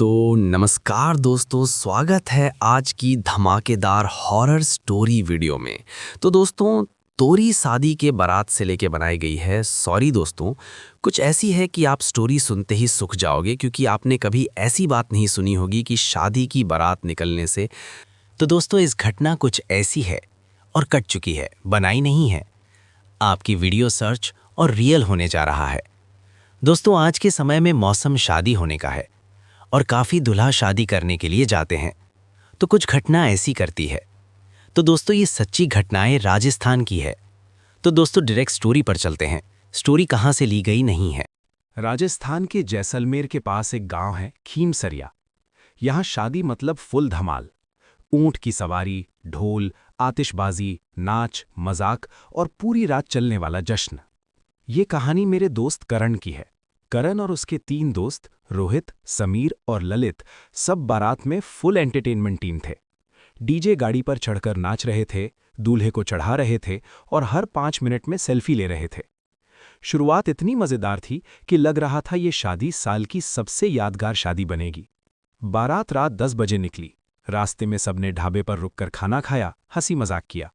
तो नमस्कार दोस्तों, स्वागत है आज की धमाकेदार हॉरर स्टोरी वीडियो में। तो दोस्तों, तोरी शादी के बारात से लेके बनाई गई है। सॉरी दोस्तों, कुछ ऐसी है कि आप स्टोरी सुनते ही सूख जाओगे, क्योंकि आपने कभी ऐसी बात नहीं सुनी होगी कि शादी की बारात निकलने से। तो दोस्तों, इस घटना कुछ ऐसी है और कट चुकी है, बनाई नहीं है। आपकी वीडियो सर्च और रियल होने जा रहा है। दोस्तों, आज के समय में मौसम शादी होने का है और काफ़ी दूल्हा शादी करने के लिए जाते हैं, तो कुछ घटना ऐसी करती है। तो दोस्तों, ये सच्ची घटनाएं राजस्थान की है। तो दोस्तों, डायरेक्ट स्टोरी पर चलते हैं। स्टोरी कहाँ से ली गई नहीं है। राजस्थान के जैसलमेर के पास एक गांव है खीमसरिया। यहाँ शादी मतलब फुल धमाल। ऊंट की सवारी, ढोल, आतिशबाजी, नाच, मजाक और पूरी रात चलने वाला जश्न। ये कहानी मेरे दोस्त करण की है। करण और उसके 3 दोस्त रोहित, समीर और ललित सब बारात में फुल एंटरटेनमेंट टीम थे। डीजे गाड़ी पर चढ़कर नाच रहे थे, दूल्हे को चढ़ा रहे थे और हर 5 मिनट में सेल्फी ले रहे थे। शुरुआत इतनी मजेदार थी कि लग रहा था ये शादी साल की सबसे यादगार शादी बनेगी। बारात रात 10 बजे निकली। रास्ते में सबने ढाबे पर रुककर खाना खाया, हंसी मजाक किया।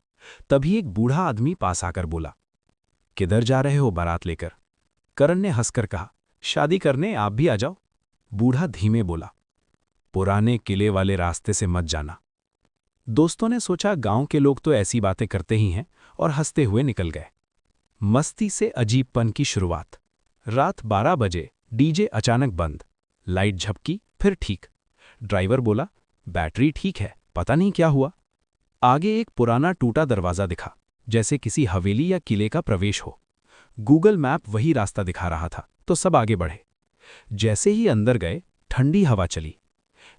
तभी एक बूढ़ा आदमी पास आकर बोला, किधर जा रहे हो बारात लेकर? करण ने हंसकर कहा, शादी करने, आप भी आ जाओ। बूढ़ा धीमे बोला, पुराने किले वाले रास्ते से मत जाना। दोस्तों ने सोचा गांव के लोग तो ऐसी बातें करते ही हैं, और हंसते हुए निकल गए। मस्ती से अजीबपन की शुरुआत। रात 12 बजे डीजे अचानक बंद। लाइट झपकी, फिर ठीक। ड्राइवर बोला, बैटरी ठीक है, पता नहीं क्या हुआ। आगे एक पुराना टूटा दरवाजा दिखा, जैसे किसी हवेली या किले का प्रवेश हो। गूगल मैप वही रास्ता दिखा रहा था, तो सब आगे बढ़े। जैसे ही अंदर गए, ठंडी हवा चली।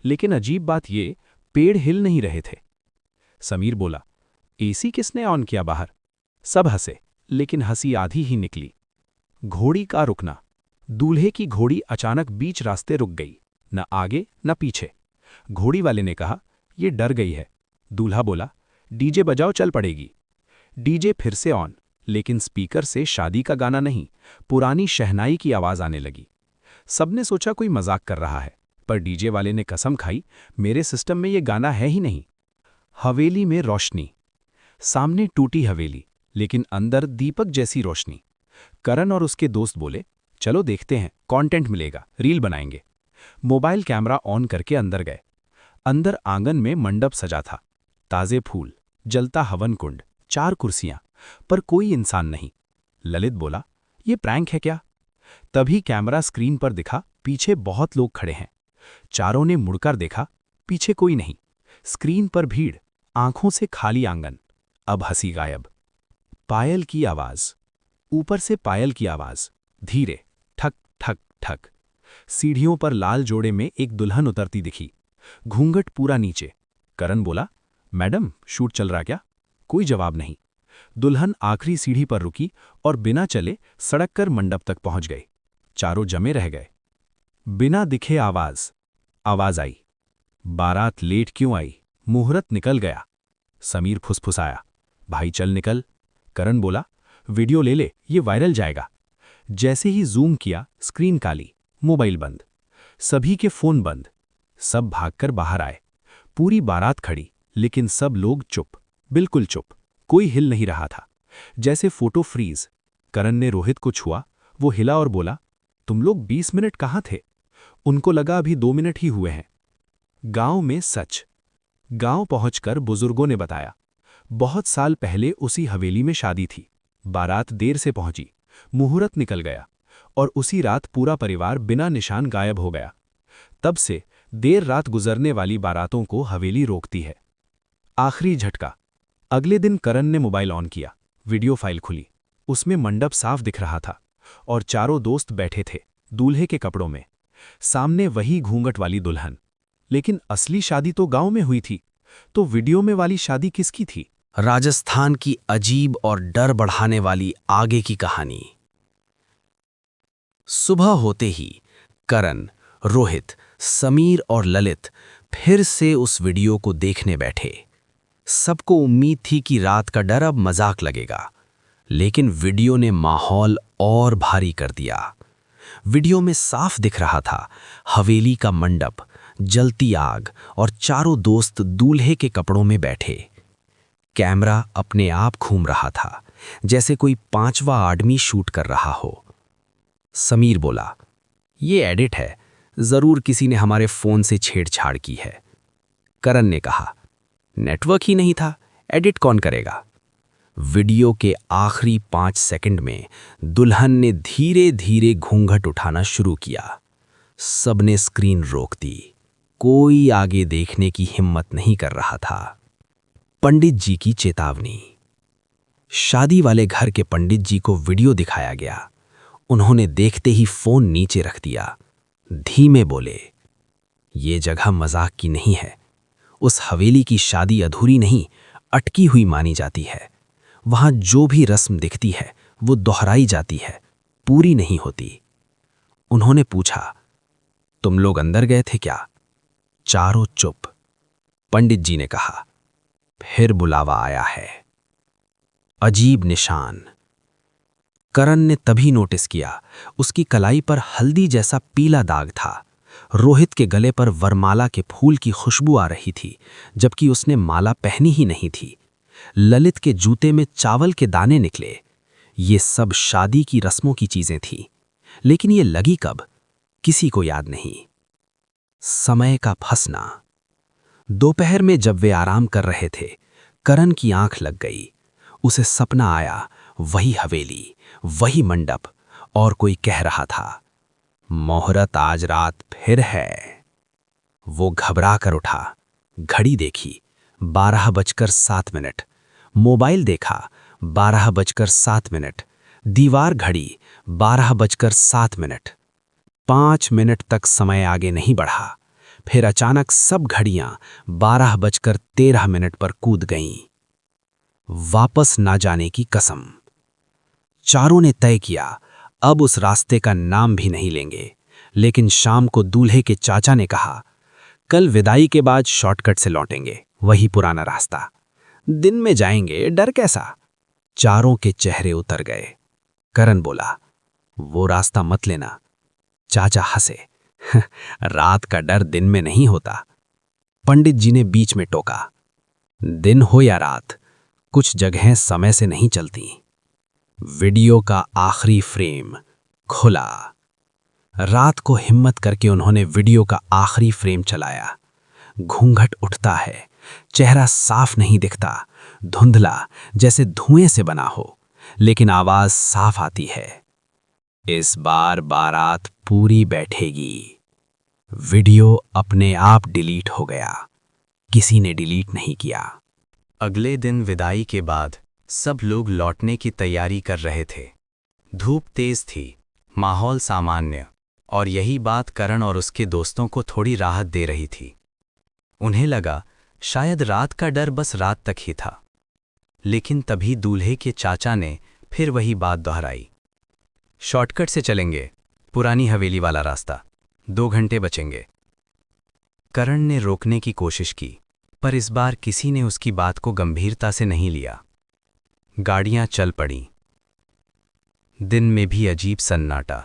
लेकिन अजीब बात ये, पेड़ हिल नहीं रहे थे। समीर बोला, एसी किसने ऑन किया बाहर? सब हंसे, लेकिन हंसी आधी ही निकली। घोड़ी का रुकना। दूल्हे की घोड़ी अचानक बीच रास्ते रुक गई, न आगे न पीछे। घोड़ी वाले ने कहा, ये डर गई है। दूल्हा बोला, डीजे बजाओ, चल पड़ेगी। डीजे फिर से ऑन, लेकिन स्पीकर से शादी का गाना नहीं, पुरानी शहनाई की आवाज आने लगी। सबने सोचा कोई मजाक कर रहा है, पर डीजे वाले ने कसम खाई, मेरे सिस्टम में ये गाना है ही नहीं। हवेली में रोशनी। सामने टूटी हवेली, लेकिन अंदर दीपक जैसी रोशनी। करण और उसके दोस्त बोले, चलो देखते हैं, कंटेंट मिलेगा, रील बनाएंगे। मोबाइल कैमरा ऑन करके अंदर गए। अंदर आंगन में मंडप सजा था। ताजे फूल, जलता हवन कुंड, 4 कुर्सियां, पर कोई इंसान नहीं। ललित बोला, ये प्रैंक है क्या? तभी कैमरा स्क्रीन पर दिखा, पीछे बहुत लोग खड़े हैं। चारों ने मुड़कर देखा, पीछे कोई नहीं। स्क्रीन पर भीड़, आंखों से खाली आंगन। अब हंसी गायब। पायल की आवाज। ऊपर से पायल की आवाज, धीरे, ठक ठक ठक। सीढ़ियों पर लाल जोड़े में एक दुल्हन उतरती दिखी, घूंघट पूरा नीचे। करण बोला, मैडम, शूट चल रहा क्या? कोई जवाब नहीं। दुल्हन आखिरी सीढ़ी पर रुकी और बिना चले सड़क कर मंडप तक पहुंच गई। चारों जमे रह गए। बिना दिखे आवाज आई, बारात लेट क्यों आई? मुहूर्त निकल गया। समीर फुसफुसाया, भाई चल निकल। करण बोला, वीडियो ले ले, ये वायरल जाएगा। जैसे ही जूम किया, स्क्रीन काली, मोबाइल बंद, सभी के फोन बंद। सब भागकर बाहर आए। पूरी बारात खड़ी, लेकिन सब लोग चुप, बिल्कुल चुप। कोई हिल नहीं रहा था, जैसे फोटो फ्रीज। करण ने रोहित को छुआ, वो हिला और बोला, तुम लोग 20 मिनट कहाँ थे? उनको लगा अभी 2 मिनट ही हुए हैं। गांव में सच। गांव पहुंचकर बुजुर्गों ने बताया, बहुत साल पहले उसी हवेली में शादी थी। बारात देर से पहुंची, मुहूर्त निकल गया, और उसी रात पूरा परिवार बिना निशान गायब हो गया। तब से देर रात गुजरने वाली बारातों को हवेली रोकती है। आखिरी झटका। अगले दिन करण ने मोबाइल ऑन किया, वीडियो फाइल खुली। उसमें मंडप साफ दिख रहा था और चारों दोस्त बैठे थे, दूल्हे के कपड़ों में। सामने वही घूंघट वाली दुल्हन। लेकिन असली शादी तो गांव में हुई थी, तो वीडियो में वाली शादी किसकी थी? राजस्थान की अजीब और डर बढ़ाने वाली आगे की कहानी। सुबह होते ही करण, रोहित, समीर और ललित फिर से उस वीडियो को देखने बैठे। सबको उम्मीद थी कि रात का डर अब मजाक लगेगा, लेकिन वीडियो ने माहौल और भारी कर दिया। वीडियो में साफ दिख रहा था, हवेली का मंडप, जलती आग और चारों दोस्त दूल्हे के कपड़ों में बैठे। कैमरा अपने आप घूम रहा था, जैसे कोई पांचवा आदमी शूट कर रहा हो। समीर बोला, ये एडिट है, जरूर किसी ने हमारे फोन से छेड़छाड़ की है। करण ने कहा, नेटवर्क ही नहीं था, एडिट कौन करेगा। वीडियो के आखिरी 5 सेकंड में दुल्हन ने धीरे धीरे घूंघट उठाना शुरू किया। सबने स्क्रीन रोक दी, कोई आगे देखने की हिम्मत नहीं कर रहा था। पंडित जी की चेतावनी। शादी वाले घर के पंडित जी को वीडियो दिखाया गया। उन्होंने देखते ही फोन नीचे रख दिया। धीमे बोले, ये जगह मजाक की नहीं है। उस हवेली की शादी अधूरी नहीं, अटकी हुई मानी जाती है। वहां जो भी रस्म दिखती है वो दोहराई जाती है, पूरी नहीं होती। उन्होंने पूछा, तुम लोग अंदर गए थे क्या? चारों चुप। पंडित जी ने कहा, फिर बुलावा आया है। अजीब निशान। करण ने तभी नोटिस किया, उसकी कलाई पर हल्दी जैसा पीला दाग था। रोहित के गले पर वरमाला के फूल की खुशबू आ रही थी, जबकि उसने माला पहनी ही नहीं थी। ललित के जूते में चावल के दाने निकले। ये सब शादी की रस्मों की चीजें थीं, लेकिन ये लगी कब, किसी को याद नहीं। समय का फंसना। दोपहर में जब वे आराम कर रहे थे, करण की आंख लग गई। उसे सपना आया, वही हवेली, वही मंडप, और कोई कह रहा था, मुहूर्त आज रात फिर है। वो घबरा कर उठा, घड़ी देखी, 12:07। मोबाइल देखा, 12:07। दीवार घड़ी, 12:07। 5 मिनट तक समय आगे नहीं बढ़ा। फिर अचानक सब घड़ियां 12:13 पर कूद गईं। वापस ना जाने की कसम। चारों ने तय किया, अब उस रास्ते का नाम भी नहीं लेंगे। लेकिन शाम को दूल्हे के चाचा ने कहा, कल विदाई के बाद शॉर्टकट से लौटेंगे, वही पुराना रास्ता। दिन में जाएंगे, डर कैसा। चारों के चेहरे उतर गए। करण बोला, वो रास्ता मत लेना। चाचा हंसे, रात का डर दिन में नहीं होता। पंडित जी ने बीच में टोका, दिन हो या रात, कुछ जगहें समय से नहीं चलती। वीडियो का आखिरी फ्रेम खुला। रात को हिम्मत करके उन्होंने वीडियो का आखिरी फ्रेम चलाया। घूंघट उठता है, चेहरा साफ नहीं दिखता, धुंधला जैसे धुएं से बना हो, लेकिन आवाज साफ आती है, इस बार बारात पूरी बैठेगी। वीडियो अपने आप डिलीट हो गया, किसी ने डिलीट नहीं किया। अगले दिन विदाई के बाद सब लोग लौटने की तैयारी कर रहे थे। धूप तेज थी, माहौल सामान्य, और यही बात करण और उसके दोस्तों को थोड़ी राहत दे रही थी। उन्हें लगा शायद रात का डर बस रात तक ही था। लेकिन तभी दूल्हे के चाचा ने फिर वही बात दोहराई, शॉर्टकट से चलेंगे, पुरानी हवेली वाला रास्ता, 2 घंटे बचेंगे। करण ने रोकने की कोशिश की, पर इस बार किसी ने उसकी बात को गंभीरता से नहीं लिया। गाड़ियां चल पड़ीं। दिन में भी अजीब सन्नाटा।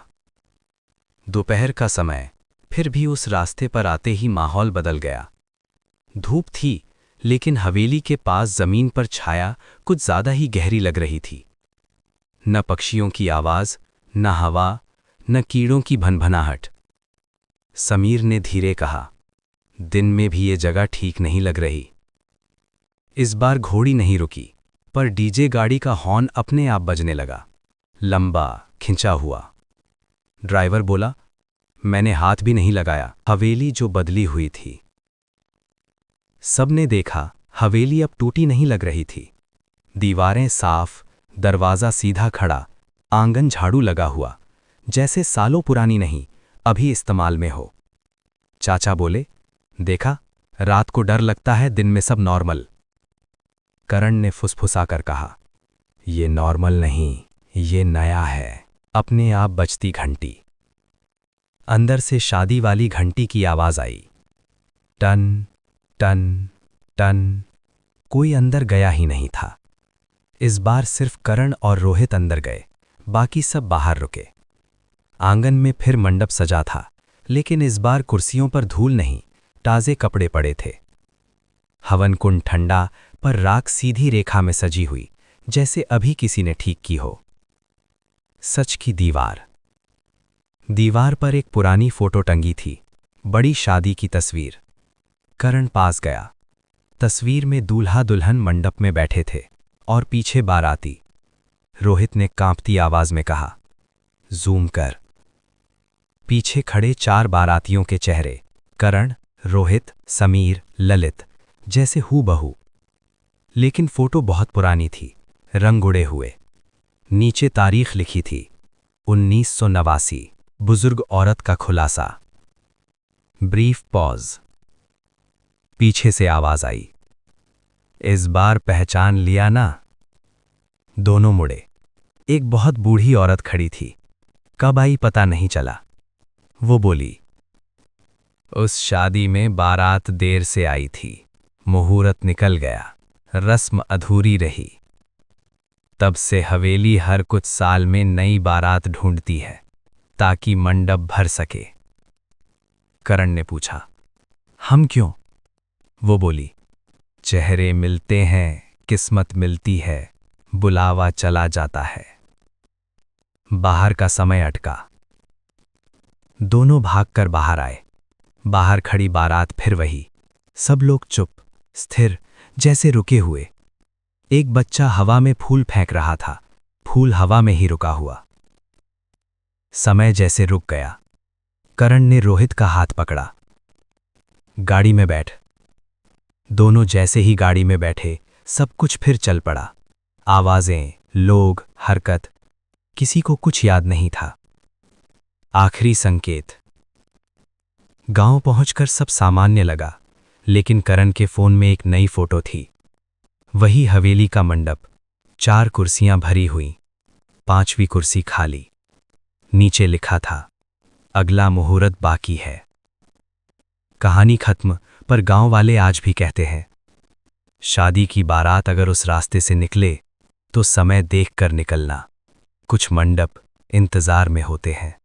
दोपहर का समय, फिर भी उस रास्ते पर आते ही माहौल बदल गया। धूप थी, लेकिन हवेली के पास जमीन पर छाया कुछ ज्यादा ही गहरी लग रही थी। न पक्षियों की आवाज, न हवा, न कीड़ों की भनभनाहट। समीर ने धीरे कहा, दिन में भी ये जगह ठीक नहीं लग रही। इस बार घोड़ी नहीं रुकी, पर डीजे गाड़ी का हॉर्न अपने आप बजने लगा, लंबा, खिंचा हुआ। ड्राइवर बोला, मैंने हाथ भी नहीं लगाया। हवेली जो बदली हुई थी। सबने देखा, हवेली अब टूटी नहीं लग रही थी। दीवारें साफ, दरवाज़ा सीधा खड़ा, आंगन झाड़ू लगा हुआ, जैसे सालों पुरानी नहीं, अभी इस्तेमाल में हो। चाचा बोले, देखा, रात को डर लगता है, दिन में सब नॉर्मल। करण ने फुसफुसाकर कहा, ये नॉर्मल नहीं, ये नया है। अपने आप बजती घंटी। अंदर से शादी वाली घंटी की आवाज आई, टन टन टन। कोई अंदर गया ही नहीं था। इस बार सिर्फ करण और रोहित अंदर गए, बाकी सब बाहर रुके। आंगन में फिर मंडप सजा था, लेकिन इस बार कुर्सियों पर धूल नहीं, ताज़े कपड़े पड़े थे। हवन कुंड ठंडा, पर राख सीधी रेखा में सजी हुई, जैसे अभी किसी ने ठीक की हो। सच की दीवार। दीवार पर एक पुरानी फोटो टंगी थी, बड़ी शादी की तस्वीर। करण पास गया। तस्वीर में दूल्हा दुल्हन मंडप में बैठे थे और पीछे बाराती। रोहित ने कांपती आवाज में कहा, जूम कर। पीछे खड़े 4 बारातियों के चेहरे, करण, रोहित, समीर, ललित, जैसे हूबहू। लेकिन फोटो बहुत पुरानी थी, रंग उड़े हुए। नीचे तारीख लिखी थी, 1989। बुजुर्ग औरत का खुलासा। Brief pause. पीछे से आवाज आई, इस बार पहचान लिया ना? दोनों मुड़े। एक बहुत बूढ़ी औरत खड़ी थी, कब आई पता नहीं चला। वो बोली, उस शादी में बारात देर से आई थी, मुहूर्त निकल गया, रस्म अधूरी रही। तब से हवेली हर कुछ साल में नई बारात ढूंढती है, ताकि मंडप भर सके। करण ने पूछा, हम क्यों? वो बोली, चेहरे मिलते हैं, किस्मत मिलती है, बुलावा चला जाता है। बाहर का समय अटका। दोनों भागकर बाहर आए। बाहर खड़ी बारात फिर वही, सब लोग चुप, स्थिर, जैसे रुके हुए। एक बच्चा हवा में फूल फेंक रहा था, फूल हवा में ही रुका हुआ। समय जैसे रुक गया। करण ने रोहित का हाथ पकड़ा, गाड़ी में बैठ। दोनों जैसे ही गाड़ी में बैठे, सब कुछ फिर चल पड़ा। आवाजें, लोग, हरकत, किसी को कुछ याद नहीं था। आखिरी संकेत। गांव पहुंचकर सब सामान्य लगा, लेकिन करण के फोन में एक नई फोटो थी। वही हवेली का मंडप, 4 कुर्सियां भरी हुई, 5वीं कुर्सी खाली। नीचे लिखा था, अगला मुहूर्त बाकी है। कहानी खत्म, पर गांव वाले आज भी कहते हैं, शादी की बारात अगर उस रास्ते से निकले तो समय देखकर निकलना। कुछ मंडप इंतजार में होते हैं।